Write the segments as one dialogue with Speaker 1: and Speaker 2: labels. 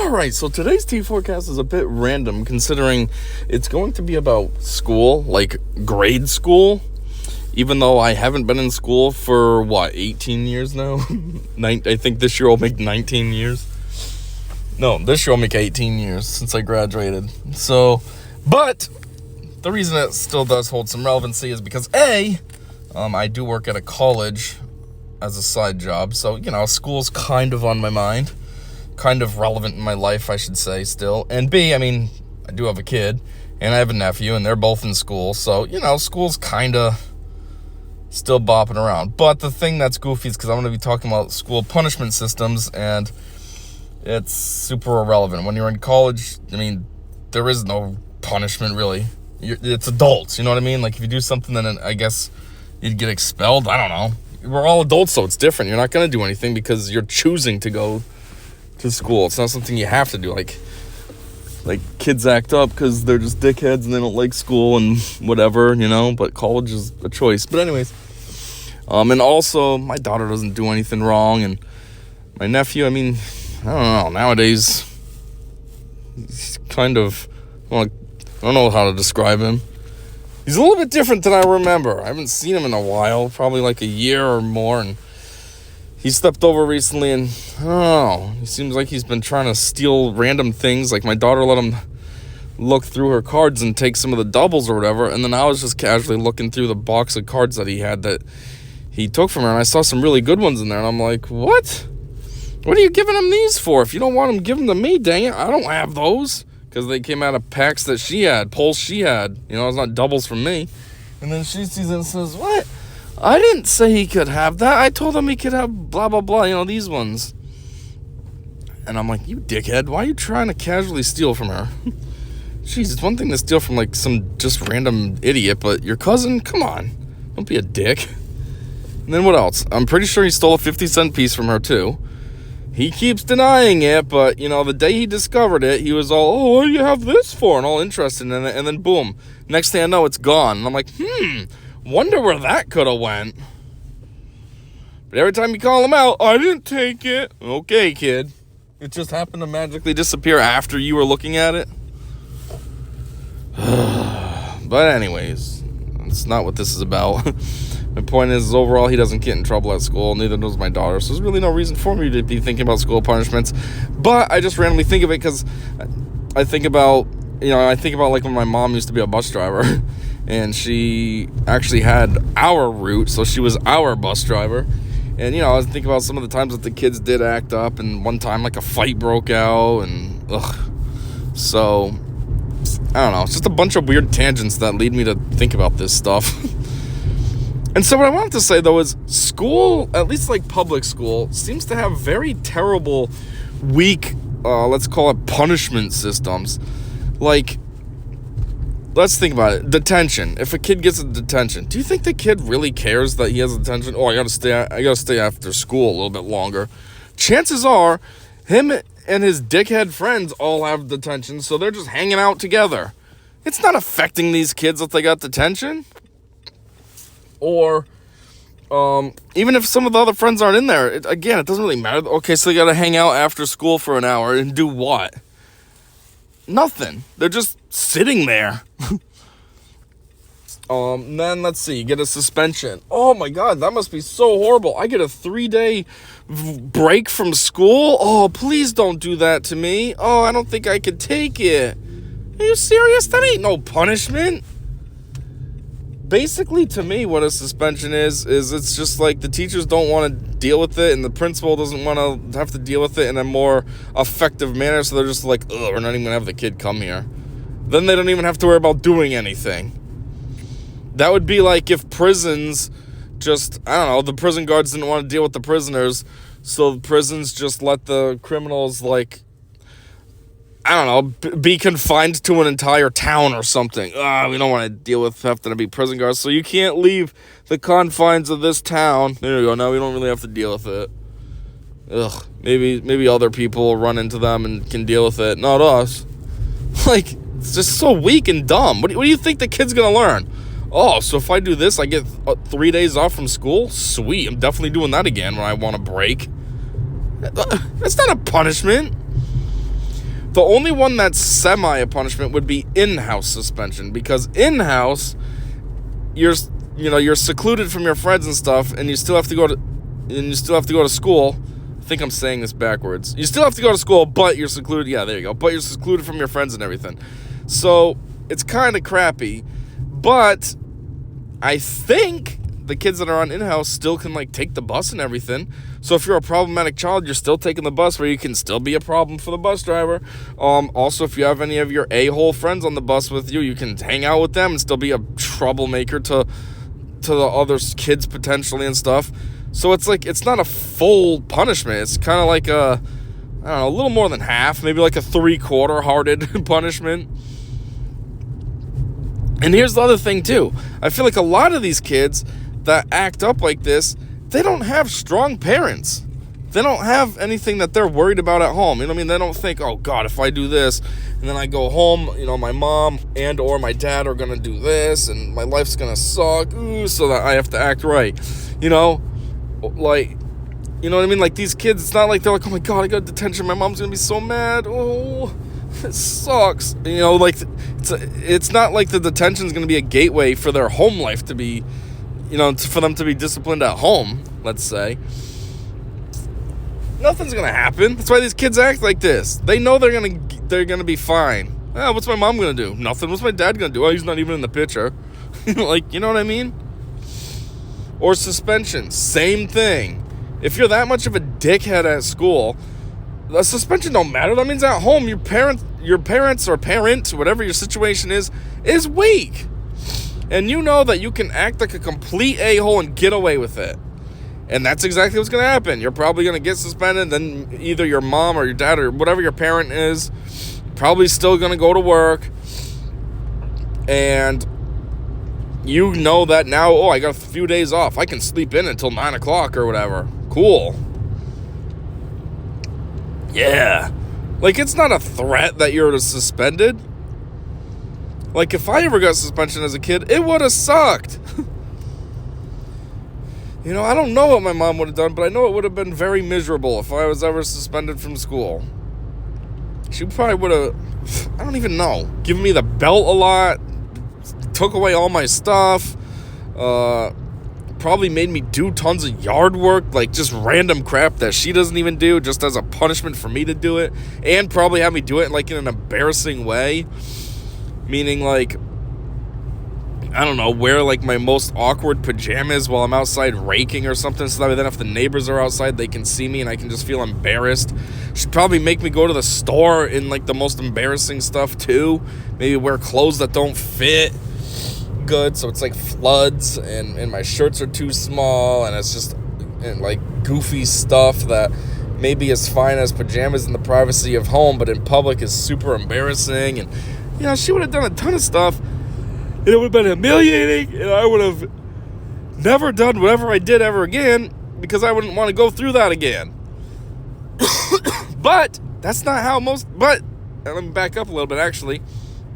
Speaker 1: Alright, so today's T4Cast is a bit random considering it's going to be about school, like grade school, even though I haven't been in school for, 18 years now? I think this year I'll make 19 years. No, this year I'll make 18 years since I graduated. So, but the reason it still does hold some relevancy is because I do work at a college as a side job, so, school's kind of on my mind. Kind of relevant in my life, I should say, still. And B, I do have a kid, and I have a nephew, and they're both in school, so, school's kind of still bopping around. But the thing that's goofy is because I'm going to be talking about school punishment systems, and it's super irrelevant. When you're in college, there is no punishment, really. It's adults, you know what I mean? Like, if you do something, then I guess you'd get expelled. I don't know. We're all adults, so it's different. You're not going to do anything because you're choosing to go to school. It's not something you have to do. Like kids act up because they're just dickheads and they don't like school and whatever, but college is a choice. But anyways, and also my daughter doesn't do anything wrong, and my nephew, I don't know, nowadays he's kind of, I don't know how to describe him. He's a little bit different than I remember. I haven't seen him in a while, probably like a year or more, and he stepped over recently, and I don't know, he seems like he's been trying to steal random things. Like, my daughter let him look through her cards and take some of the doubles or whatever, and then I was just casually looking through the box of cards that he had that he took from her, and I saw some really good ones in there, and I'm like, what are you giving him these for? If you don't want them, give them to me, dang it. I don't have those, because they came out of packs that she had, pulls she had, it's not doubles from me. And then she sees it and says, what? I didn't say he could have that. I told him he could have blah, blah, blah, these ones. And I'm like, you dickhead, why are you trying to casually steal from her? Jeez, it's one thing to steal from, some just random idiot, but your cousin? Come on. Don't be a dick. And then what else? I'm pretty sure he stole a 50-cent piece from her, too. He keeps denying it, but, the day he discovered it, he was all, oh, what do you have this for? And all interested in it, and then boom. Next thing I know, it's gone. And I'm like, wonder where that could have went. But every time you call him out, I didn't take it. Okay, kid. It just happened to magically disappear after you were looking at it. But anyways, that's not what this is about. My point is, overall, he doesn't get in trouble at school. Neither does my daughter. So there's really no reason for me to be thinking about school punishments. But I just randomly think of it because I think about, like when my mom used to be a bus driver. And she actually had our route, so she was our bus driver. And, I was thinking about some of the times that the kids did act up, and one time, a fight broke out, and, So, I don't know, it's just a bunch of weird tangents that lead me to think about this stuff. And so what I wanted to say, though, is school, at least, public school, seems to have very terrible, weak, let's call it punishment systems. Let's think about it. Detention. If a kid gets a detention, do you think the kid really cares that he has a detention? Oh, I gotta stay after school a little bit longer. Chances are, him and his dickhead friends all have detention, so they're just hanging out together. It's not affecting these kids if they got detention. Or, even if some of the other friends aren't in there, it doesn't really matter. Okay, so they gotta hang out after school for an hour and do what? Nothing. They're just sitting there. Then let's see, you get a suspension. Oh my god, that must be so horrible. I get a 3-day break from school? Oh, please don't do that to me. Oh, I don't think I could take it. Are you serious? That ain't no punishment. Basically, to me, what a suspension is it's just like the teachers don't want to deal with it, and the principal doesn't want to have to deal with it in a more effective manner, so they're just like, ugh, we're not even going to have the kid come here. Then they don't even have to worry about doing anything. That would be like if prisons just, the prison guards didn't want to deal with the prisoners, so the prisons just let the criminals, be confined to an entire town or something. We don't want to deal with having to be prison guards, so you can't leave the confines of this town. There you go. Now we don't really have to deal with it. Ugh. Maybe other people will run into them and can deal with it. Not us. It's just so weak and dumb. What do you think the kid's gonna learn? Oh, so if I do this, I get 3 days off from school? Sweet. I'm definitely doing that again when I want a break. That's not a punishment. The only one that's semi a punishment would be in-house suspension, because in-house, you're secluded from your friends and stuff, and you still have to go to school. I think I'm saying this backwards. You still have to go to school, but you're secluded. Yeah, there you go. But you're secluded from your friends and everything. So it's kind of crappy, but I think the kids that are on in-house still can, like, take the bus and everything. So if you're a problematic child, you're still taking the bus, where you can still be a problem for the bus driver. Also, if you have any of your a-hole friends on the bus with you, you can hang out with them and still be a troublemaker to the other kids potentially and stuff. So it's like, it's not a full punishment. It's kind of like a little more than half, maybe like a 3/4 hearted punishment. And here's the other thing too. I feel like a lot of these kids that act up like this, they don't have strong parents. They don't have anything that they're worried about at home. You know what I mean? They don't think, oh God, if I do this and then I go home, my mom and or my dad are going to do this and my life's going to suck, so that I have to act right. Like, you know what I mean? Like, these kids, it's not like they're like, oh my God, I got detention, my mom's going to be so mad. Oh, it sucks. Like, it's not like the detention's going to be a gateway for their home life to be, for them to be disciplined at home, let's say. Nothing's going to happen. That's why these kids act like this. They know they're going to be fine. Oh, what's my mom going to do? Nothing. What's my dad going to do? Oh, he's not even in the picture. Like, you know what I mean? Or suspension. Same thing. If you're that much of a dickhead at school, a suspension don't matter. That means at home, your parents or parent, whatever your situation is weak. And you know that you can act like a complete a-hole and get away with it. And that's exactly what's going to happen. You're probably going to get suspended. Then either your mom or your dad or whatever your parent is probably still going to go to work. And you know that now, I got a few days off. I can sleep in until 9 o'clock or whatever. Cool. Yeah. Like, it's not a threat that you're suspended. Like, if I ever got suspension as a kid, it would have sucked. I don't know what my mom would have done, but I know it would have been very miserable if I was ever suspended from school. She probably would have, I don't even know, given me the belt a lot, took away all my stuff, probably made me do tons of yard work, like just random crap that she doesn't even do, just as a punishment for me to do it, and probably have me do it like in an embarrassing way, meaning like, I don't know, wear like my most awkward pajamas while I'm outside raking or something, so that then if the neighbors are outside, they can see me and I can just feel embarrassed. She'd probably make me go to the store in like the most embarrassing stuff too. Maybe wear clothes that don't fit good, so it's like floods, and my shirts are too small, and it's just like goofy stuff that maybe is fine as pajamas in the privacy of home, but in public is super embarrassing. And she would have done a ton of stuff. And it would have been humiliating, and I would have never done whatever I did ever again, because I wouldn't want to go through that again. But that's not how but let me back up a little bit, actually.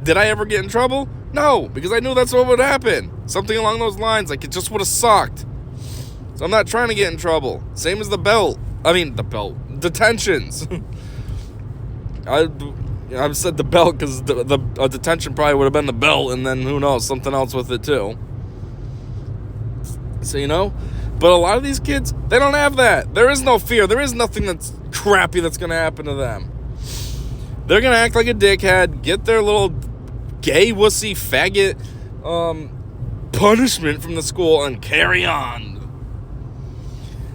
Speaker 1: Did I ever get in trouble? No, because I knew that's what would happen. Something along those lines, like it just would have sucked. So I'm not trying to get in trouble. Same as the belt. Detentions. I've said the belt because the detention probably would have been the belt, and then who knows, something else with it too. So, but a lot of these kids, they don't have that. There is no fear. There is nothing that's crappy that's going to happen to them. They're going to act like a dickhead, get their little gay wussy faggot punishment from the school, and carry on.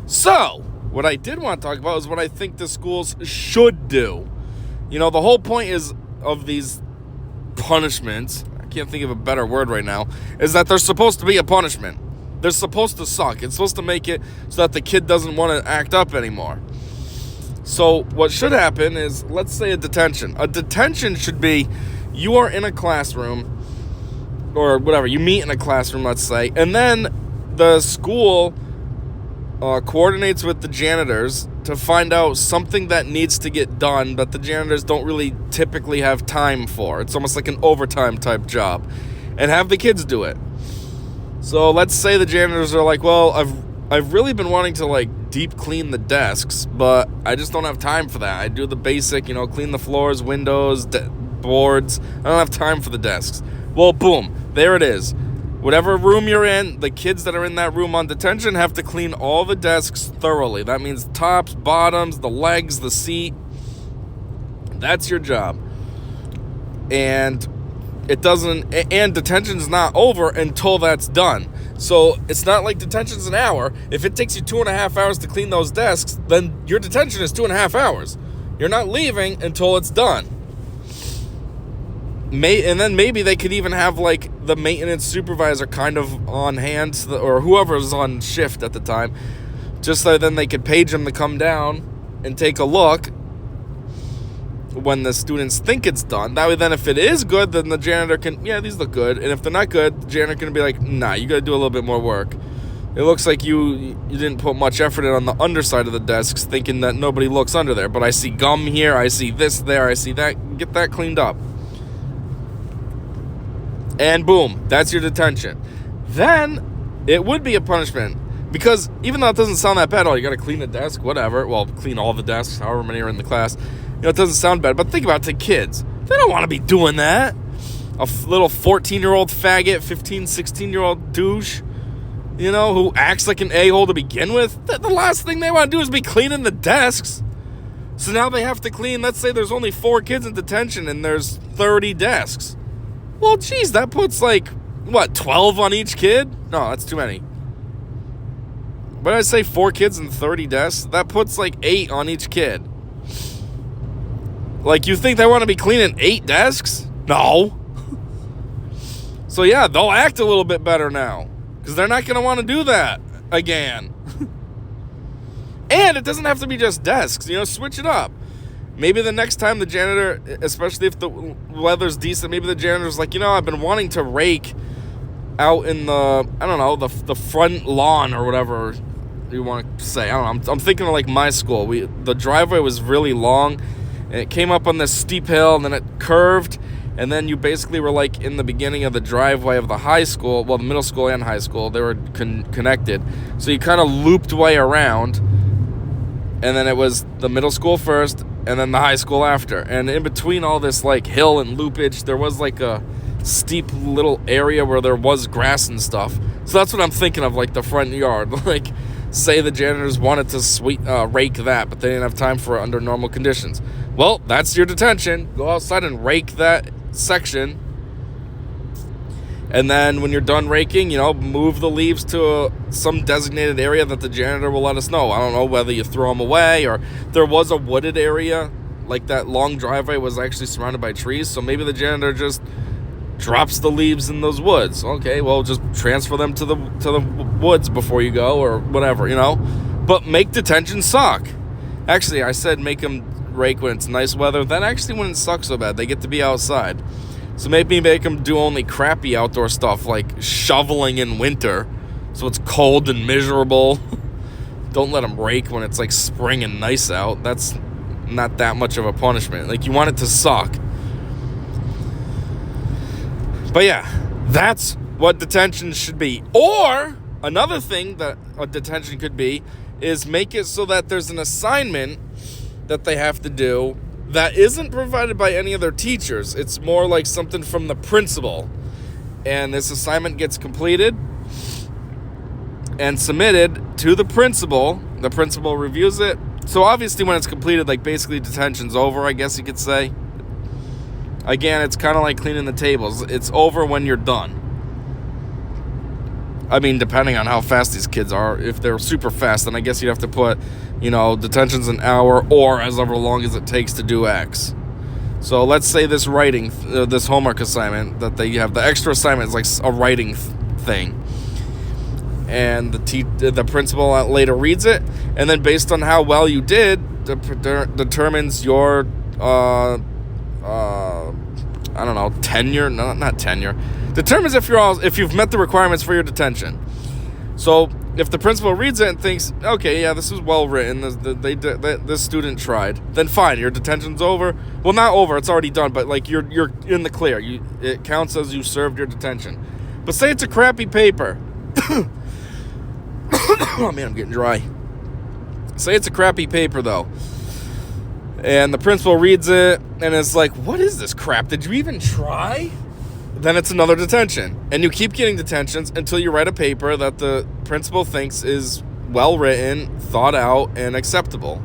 Speaker 1: So, what I did want to talk about is what I think the schools should do. The whole point of these punishments, I can't think of a better word right now, is that they're supposed to be a punishment. They're supposed to suck. It's supposed to make it so that the kid doesn't want to act up anymore. So what should happen is, let's say a detention. A detention should be, you are in a classroom, or whatever, you meet in a classroom, let's say, and then the school coordinates with the janitors to find out something that needs to get done that the janitors don't really typically have time for. It's almost like an overtime type job, and have the kids do it. So let's say the janitors are like, well, I've really been wanting to like deep clean the desks, but I just don't have time for that. I do the basic, clean the floors, windows, boards. I don't have time for the desks. Well, boom, there it is. Whatever room you're in, the kids that are in that room on detention have to clean all the desks thoroughly. That means tops, bottoms, the legs, the seat. That's your job. And detention's not over until that's done. So it's not like detention's an hour. If it takes you 2.5 hours to clean those desks, then your detention is 2.5 hours. You're not leaving until it's done. And then maybe they could even have like the maintenance supervisor kind of on hand, or whoever's on shift at the time, just so then they could page them to come down and take a look when the students think it's done. That way then if it is good, then the janitor can, these look good. And if they're not good, the janitor can be like, nah, you gotta do a little bit more work. It looks like you didn't put much effort in on the underside of the desks, thinking that nobody looks under there. But I see gum here, I see this there, I see that. Get that cleaned up. And boom, that's your detention. Then it would be a punishment. Because even though it doesn't sound that bad, you gotta clean the desk, whatever. Well, clean all the desks, however many are in the class. It doesn't sound bad, but think about the kids. They don't want to be doing that. A little 14-year-old faggot, 15, 16-year-old douche, who acts like an a-hole to begin with. The last thing they want to do is be cleaning the desks. So now they have to clean, let's say there's only 4 kids in detention and there's 30 desks. Well, geez, that puts 12 on each kid? No, that's too many. But I say 4 kids and 30 desks, that puts 8 on each kid. You think they want to be cleaning 8 desks? No. So yeah, they'll act a little bit better now, because they're not going to want to do that again. And it doesn't have to be just desks, switch it up. Maybe the next time the janitor, especially if the weather's decent, maybe the janitor's like, I've been wanting to rake out in the front lawn or whatever you want to say. I don't know. I'm thinking of my school. The driveway was really long. And it came up on this steep hill, and then it curved, and then you basically were in the beginning of the driveway of the high school, well, the middle school and high school, they were connected. So you kind of looped way around, and then it was the middle school first, and then the high school after. And in between all this hill and loopage, there was a steep little area where there was grass and stuff. So that's what I'm thinking of, the front yard. Say the janitors wanted to rake that, but they didn't have time for it under normal conditions. Well, that's your detention. Go outside and rake that section. And then when you're done raking, move the leaves to some designated area that the janitor will let us know. I don't know whether you throw them away, or there was a wooded area. That long driveway was actually surrounded by trees. So maybe the janitor just drops the leaves in those woods. Okay, well, just transfer them to the woods before you go, or whatever, But make detention suck. Actually, I said make them rake when it's nice weather. That actually wouldn't suck so bad. They get to be outside. So maybe make them do only crappy outdoor stuff, like shoveling in winter, so it's cold and miserable. Don't let them rake when it's spring and nice out. That's not that much of a punishment. You want it to suck. But yeah, that's what detention should be. Or another thing that a detention could be is make it so that there's an assignment that they have to do that isn't provided by any of their teachers. It's more something from the principal. And this assignment gets completed and submitted to the principal. The principal reviews it. So obviously when it's completed, basically detention's over, I guess you could say. Again, it's kind of like cleaning the tables. It's over when you're done. I mean, depending on how fast these kids are. If they're super fast, then I guess you'd have to put, detention's an hour or as ever long as it takes to do X. So let's say this writing, this homework assignment that they have, the extra assignment is a writing thing. And the principal later reads it, and then based on how well you did, determines your, tenure. No, not tenure. Determines if you've met the requirements for your detention. So if the principal reads it and thinks, okay, yeah, this is well written, this student tried, then fine, your detention's over. Well, not over, it's already done, but you're in the clear. It counts as you served your detention. But say it's a crappy paper. Oh man, I'm getting dry. Say it's a crappy paper, though. And the principal reads it and is like, what is this crap? Did you even try? Then it's another detention. And you keep getting detentions until you write a paper that the principal thinks is well written, thought out, and acceptable.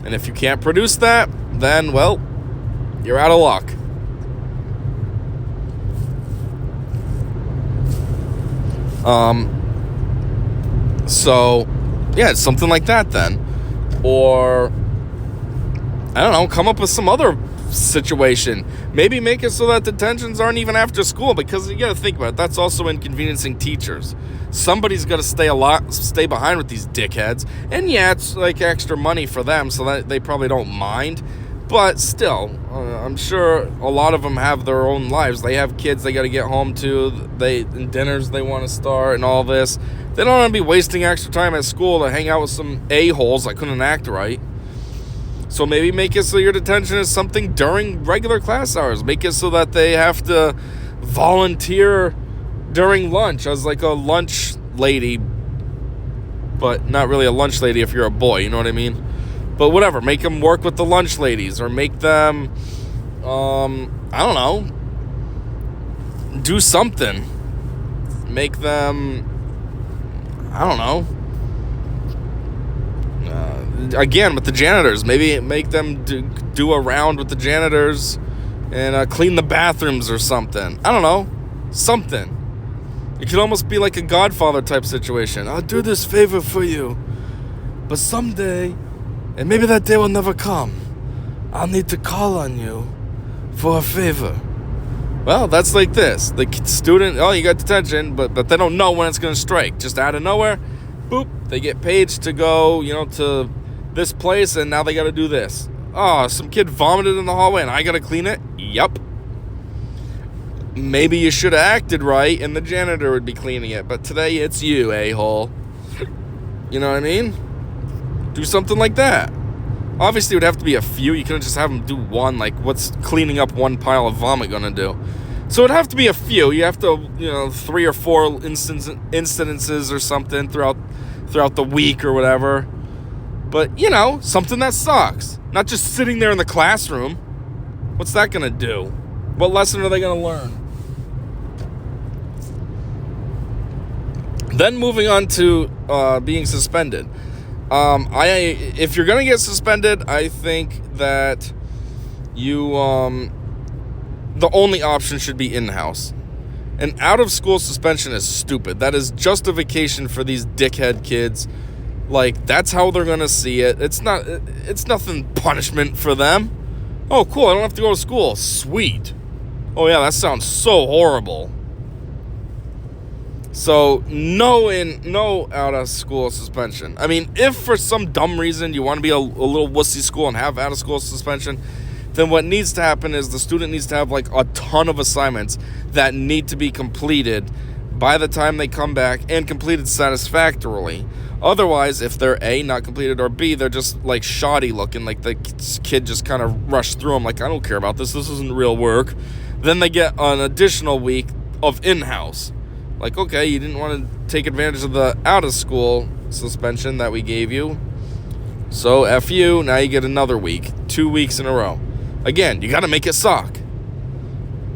Speaker 1: And if you can't produce that, then, well, you're out of luck. So, yeah, it's something like that then. Or, I don't know, come up with some other situation. Maybe make it so that detentions aren't even after school, because you gotta think about it, that's also inconveniencing teachers. Somebody's gotta stay behind with these dickheads. And yeah, it's like extra money for them, so that they probably don't mind. But still, I'm sure a lot of them have their own lives. They have kids they got to get home to, and dinners they want to start, and all this. They don't want to be wasting extra time at school to hang out with some a-holes that couldn't act right. So maybe make it so your detention is something during regular class hours. Make it so that they have to volunteer during lunch as like a lunch lady, but not really a lunch lady if you're a boy, you know what I mean? But whatever, make them work with the lunch ladies, or make them, I don't know, do something. Make them, I don't know, again, with the janitors. Maybe make them do a round with the janitors and clean the bathrooms or something. I don't know, something. It could almost be like a Godfather type situation. I'll do this favor for you, but someday, and maybe that day will never come, I'll need to call on you for a favor. Well, that's like this. The student, oh, you got detention, but they don't know when it's going to strike. Just out of nowhere, boop, they get paged to go, to this place, and now they got to do this. Oh, some kid vomited in the hallway, and I got to clean it? Yup. Maybe you should have acted right, and the janitor would be cleaning it, but today it's you, a-hole. You know what I mean? Do something like that. Obviously, it would have to be a few. You couldn't just have them do one. Like, what's cleaning up one pile of vomit gonna do? So it'd have to be a few. You have to, 3 or 4 incidences or something throughout the week or whatever. But, something that sucks. Not just sitting there in the classroom. What's that gonna do? What lesson are they gonna learn? Then moving on to being suspended. If you're gonna get suspended, I think that you, the only option should be in-house. An out-of-school suspension is stupid. That is justification for these dickhead kids. Like, that's how they're gonna see it. It's nothing punishment for them. Oh, cool, I don't have to go to school. Sweet. Oh yeah, that sounds so horrible. So, no out-of-school suspension. I mean, if for some dumb reason you want to be a little wussy school and have out-of-school suspension, then what needs to happen is the student needs to have, like, a ton of assignments that need to be completed by the time they come back and completed satisfactorily. Otherwise, if they're A, not completed, or B, they're just, like, shoddy looking, like the kid just kind of rushed through them, like, I don't care about this isn't real work. Then they get an additional week of in-house. Like, okay, you didn't want to take advantage of the out-of-school suspension that we gave you. So, F you, now you get another week. 2 weeks in a row. Again, you got to make it suck.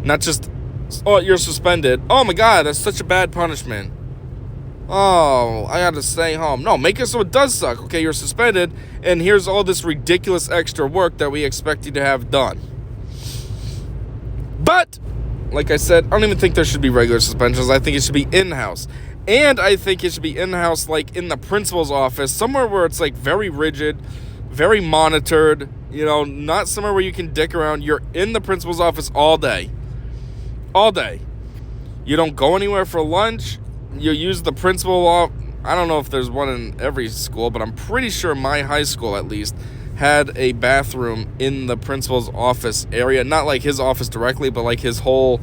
Speaker 1: Not just, oh, you're suspended. Oh my God, that's such a bad punishment. Oh, I got to stay home. No, make it so it does suck. Okay, you're suspended, and here's all this ridiculous extra work that we expect you to have done. But, like I said, I don't even think there should be regular suspensions. I think it should be in-house. And I think it should be in-house, like, in the principal's office, somewhere where it's, like, very rigid, very monitored, not somewhere where you can dick around. You're in the principal's office all day. All day. You don't go anywhere for lunch. You use the principal I don't know if there's one in every school, but I'm pretty sure my high school, at least, had a bathroom in the principal's office area. Not like his office directly, but like his whole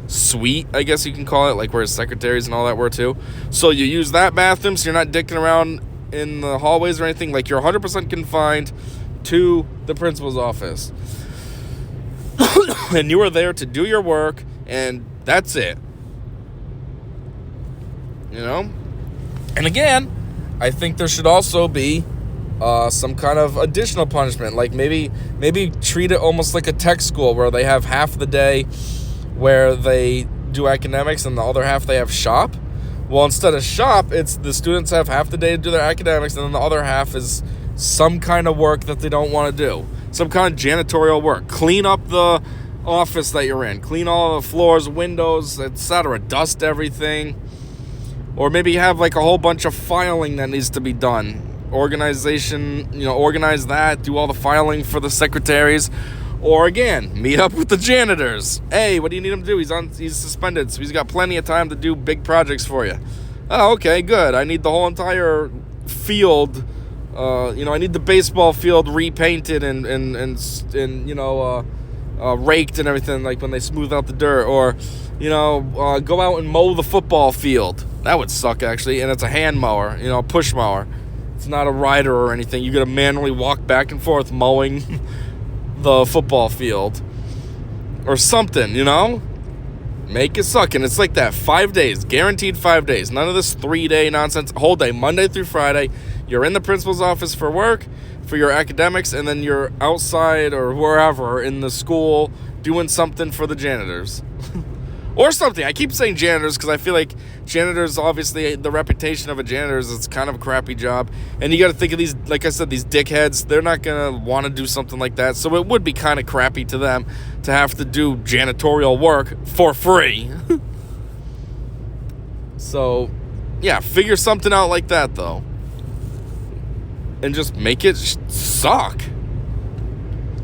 Speaker 1: suite, I guess you can call it, like where his secretaries and all that were too. So you use that bathroom, so you're not dicking around in the hallways or anything. Like, you're 100% confined to the principal's office. And you are there to do your work, and that's it. And again, I think there should also be some kind of additional punishment, like maybe treat it almost like a tech school where they have half the day where they do academics and the other half they have shop. Well, instead of shop, it's the students have half the day to do their academics, and then the other half is some kind of work that they don't want to do. Some kind of janitorial work. Clean up the office that you're in. Clean all the floors, windows, etc. Dust everything. Or maybe have like a whole bunch of filing that needs to be done. Organize that, do all the filing for the secretaries. Or again, meet up with the janitors. Hey, what do you need him to do? He's suspended, so he's got plenty of time to do big projects for you. Oh, okay, good. I need the whole entire field. I need the baseball field repainted and raked and everything, like when they smooth out the dirt. Or, go out and mow the football field. That would suck, actually. And it's a hand mower, push mower. It's not a rider or anything. You got to manually walk back and forth mowing the football field or something, make it suck. And it's like that 5 days, guaranteed 5 days, none of this 3-day nonsense. Whole day, Monday through Friday, you're in the principal's office for work, for your academics, and then you're outside or wherever in the school doing something for the janitors. Or something. I keep saying janitors because I feel like janitors, obviously, the reputation of a janitor is it's kind of a crappy job. And you got to think of these, like I said, these dickheads. They're not going to want to do something like that. So it would be kind of crappy to them to have to do janitorial work for free. So, yeah, figure something out like that, though. And just make it suck.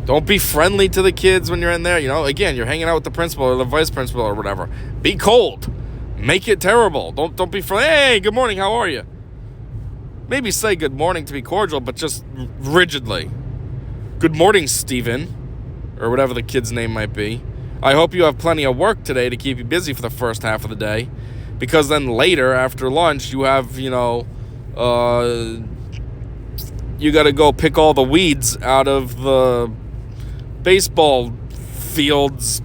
Speaker 1: Don't be friendly to the kids when you're in there. Again, you're hanging out with the principal or the vice principal or whatever. Be cold. Make it terrible. Don't be friendly. Hey, good morning. How are you? Maybe say good morning to be cordial, but just rigidly. Good morning, Steven. Or whatever the kid's name might be. I hope you have plenty of work today to keep you busy for the first half of the day. Because then later, after lunch, you have, you got to go pick all the weeds out of the baseball fields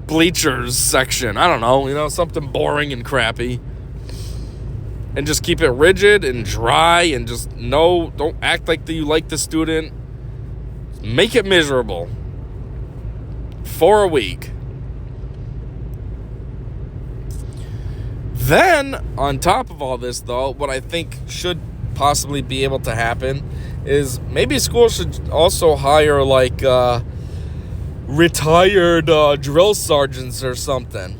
Speaker 1: bleachers section. I don't know, something boring and crappy. And just keep it rigid and dry and just don't act like you like the student. Make it miserable for a week. Then, on top of all this, though, what I think should possibly be able to happen is maybe schools should also hire like retired drill sergeants or something,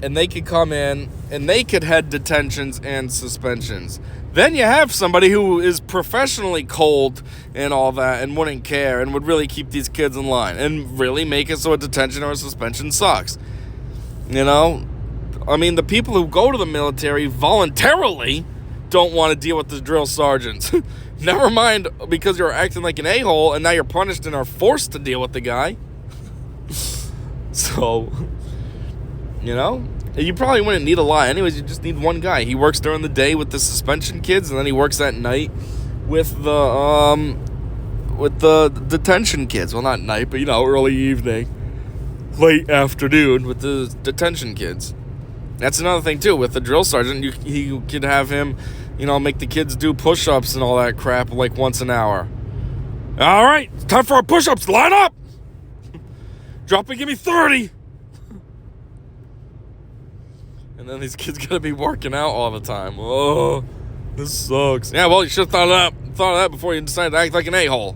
Speaker 1: and they could come in and they could head detentions and suspensions. Then you have somebody who is professionally cold and all that and wouldn't care and would really keep these kids in line and really make it so a detention or a suspension sucks. The people who go to the military voluntarily don't want to deal with the drill sergeants. Never mind because you're acting like an a-hole and now you're punished and are forced to deal with the guy. So, you probably wouldn't need a lot. Anyways, you just need one guy. He works during the day with the suspension kids, and then he works at night with the detention kids. Well, not night, but early evening, late afternoon with the detention kids. That's another thing too. With the drill sergeant, you could have him, make the kids do push-ups and all that crap like once an hour. All right, time for our push-ups. Line up. Drop and give me 30. And then these kids gotta be working out all the time. Oh, this sucks. Yeah, well, you should have thought of that before you decided to act like an a-hole.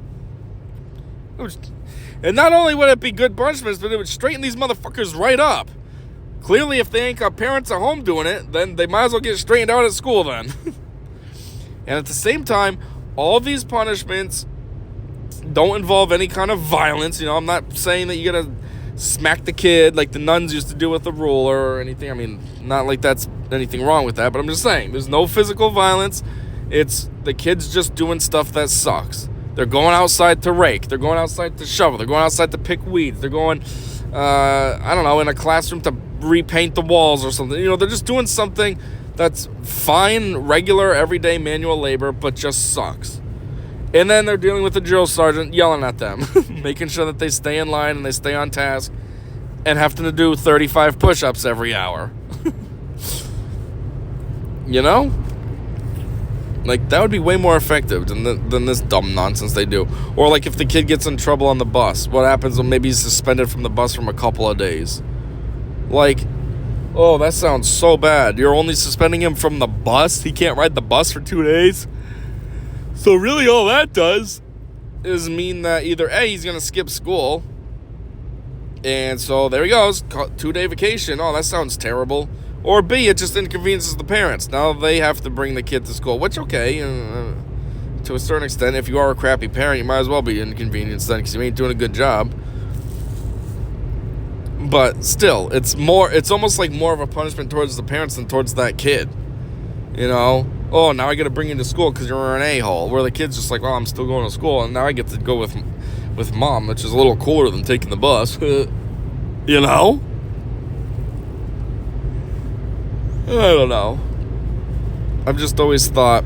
Speaker 1: And not only would it be good punishments, but it would straighten these motherfuckers right up. Clearly, if they ain't got parents at home doing it, then they might as well get straightened out at school then. And at the same time, all these punishments don't involve any kind of violence. I'm not saying that you gotta smack the kid like the nuns used to do with the ruler or anything. I mean, not like that's anything wrong with that, but I'm just saying there's no physical violence. It's the kids just doing stuff that sucks. They're going outside to rake. They're going outside to shovel. They're going outside to pick weeds. They're going, in a classroom to repaint the walls or something. They're just doing something that's fine, regular, everyday manual labor, but just sucks. And then they're dealing with the drill sergeant yelling at them, making sure that they stay in line and they stay on task, and having to do 35 push-ups every hour. Like, that would be way more effective than this dumb nonsense they do. Or, like, if the kid gets in trouble on the bus, what happens when maybe he's suspended from the bus from a couple of days? Like, oh, that sounds so bad. You're only suspending him from the bus? He can't ride the bus for 2 days? So really all that does is mean that either A, he's going to skip school, and so there he goes, 2-day vacation. Oh, that sounds terrible. Or B, it just inconveniences the parents. Now they have to bring the kid to school, which, okay, to a certain extent, if you are a crappy parent, you might as well be inconvenienced then because you ain't doing a good job. But still, it's almost like more of a punishment towards the parents than towards that kid. You know? Oh, now I got to bring you to school because you're an a-hole. Where the kid's just like, well, I'm still going to school, and now I get to go with mom, which is a little cooler than taking the bus. You know? I don't know. I've just always thought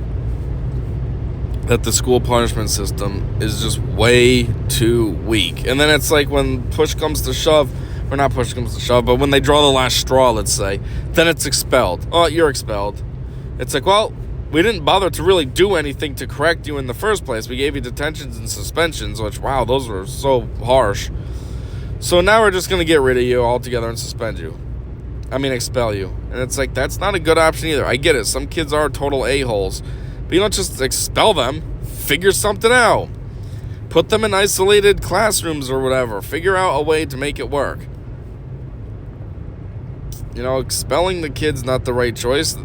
Speaker 1: that the school punishment system is just way too weak. And then it's like when push comes to shove, or not push comes to shove, but when they draw the last straw, let's say, then it's expelled. Oh, you're expelled. It's like, well, we didn't bother to really do anything to correct you in the first place. We gave you detentions and suspensions, which, wow, those were so harsh. So now we're just going to get rid of you altogether and suspend you. I mean, expel you. And it's like, that's not a good option either. I get it. Some kids are total a-holes. But you don't just expel them. Figure something out. Put them in isolated classrooms or whatever. Figure out a way to make it work. You know, expelling the kid's not the right choice.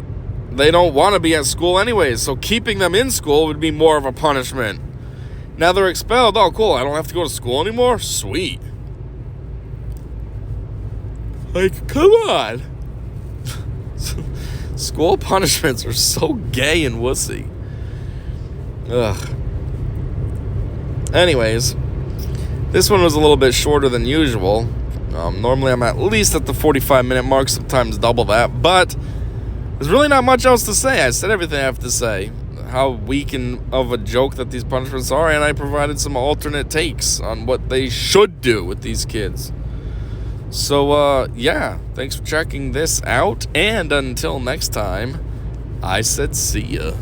Speaker 1: They don't want to be at school anyways, so keeping them in school would be more of a punishment. Now they're expelled. Oh, cool. I don't have to go to school anymore? Sweet. Like, come on. School punishments are so gay and wussy. Ugh. Anyways, this one was a little bit shorter than usual. Normally I'm at least at the 45-minute mark, sometimes double that, but there's really not much else to say. I said everything I have to say. How weak and of a joke that these punishments are, and I provided some alternate takes on what they should do with these kids. So, yeah, thanks for checking this out, and until next time, I said see ya.